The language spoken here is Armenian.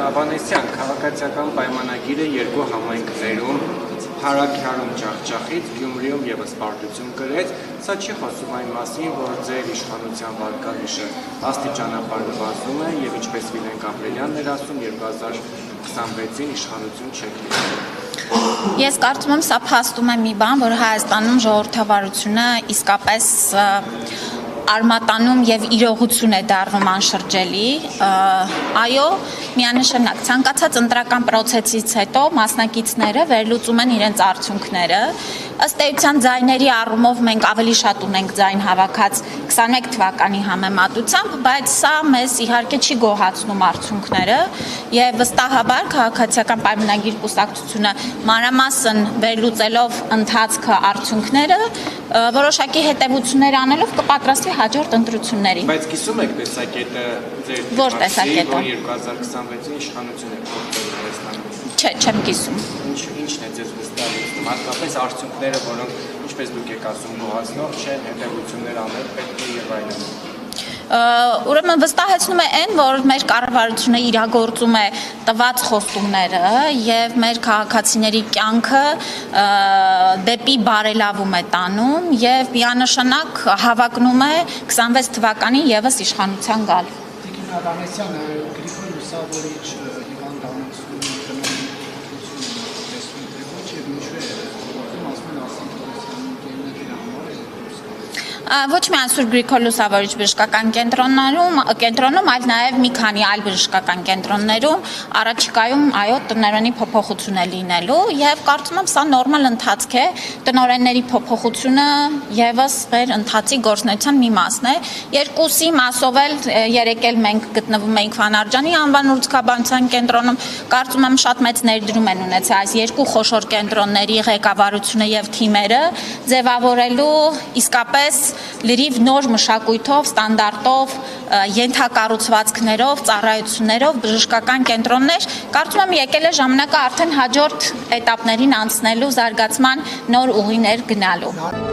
Ավանեսյան, քաղաքացիական պայմանագիրը երկու համայնքներում Հարաքյարում ջախջախից, Գյումրիում եւս պարտություն կրեց, սա չի խոսում այն մասին, որ ձեր իշխանության վարկանիշը աստիճանաբար նվազում է եւ ինչպես Վիլեն Կապրելյանն էր ասում 2026-ին իշխանություն չեք լինելու։ Ես կարծում եմ սա փաստում է մի բան, որ Հայաստանում ժողովրդավարությունը իսկապես արմատանում եւ իրողություն է դառնում անշրջելի, այո, միանշանակ ցանկացած ընտրական process-ից հետո մասնակիցները վերլուծում են իրենց արդյունքները, ըստ էության ձայների առումով մենք ավելի շատ ունենք ձայն հավաքած 21 թվականի համեմատությամբ, բայց սա մեզ իհարկե չի գոհացնում արդյունքները եւ վստահաբար քաղաքացիական պայմանագիր կուսակցությունը մանրամասն վերլուծելով ընթացքը արդյունքները որոշակի հետևություններ անելով կպատրաստվի հաջորդ ընտրություններին։ Բայց կիսում եք տեսակետը ձեր որ տեսակետը 2026-ին իշխանություն եք փոխել Հայաստանում։ Չէ, չեմ կիսում։ Ինչն է ձեզ վստահեցնում, հատկապես արդյունքները, որոնք ինչպես դուք եք ասում, գոհացնող չեն, հետևություններ անել պետք է եւ այլն։ Ուրեմն վստահեցնում է այն, որ մեր կառավարությունը իրագործում է տված խոստումները եւ մեր քաղաքացիների կյանքը դեպի բարելավում է տանում եւ միանշանակ հավակնում է 26 թվականին եւս իշխանության գալ։ Տիկին Ավանեսյանը Գրիգոր Լուսավորիչ հիվանդանոցում Ոչ միայն Սուրբ Գրիգոր Լուսավորիչ բժշկական կենտրոնում, այլ նաև մի քանի այլ բժշկական կենտրոններում առաջիկայում այո տնօրենի փոփոխություն է լինելու եւ կարծում եմ սա նորմալ ընթացք է, տնօրենների փոփոխությունը եւս մեր ընթացի գործունեության մի մասն է, երկուսի մասով էլ երեք էլ մենք գտնվում էինք Վանարջանի անվան ուրցքաբանության կենտրոնում, կարծում եմ շատ մեծ ներդրում են ունեցել այս երկու խոշոր կենտրոնների ղեկավարությունը եւ թիմերը ձևավորելու իսկապես լրիվ նոր մշակույթով, ստանդարտով, ենթակառուցվածքներով, ծառայություններով բժշկական կենտրոններ, կարծում եմ եկել է ժամանակը արդեն հաջորդ էտապներին անցնելու, զարգացման նոր ուղիներ գնալու։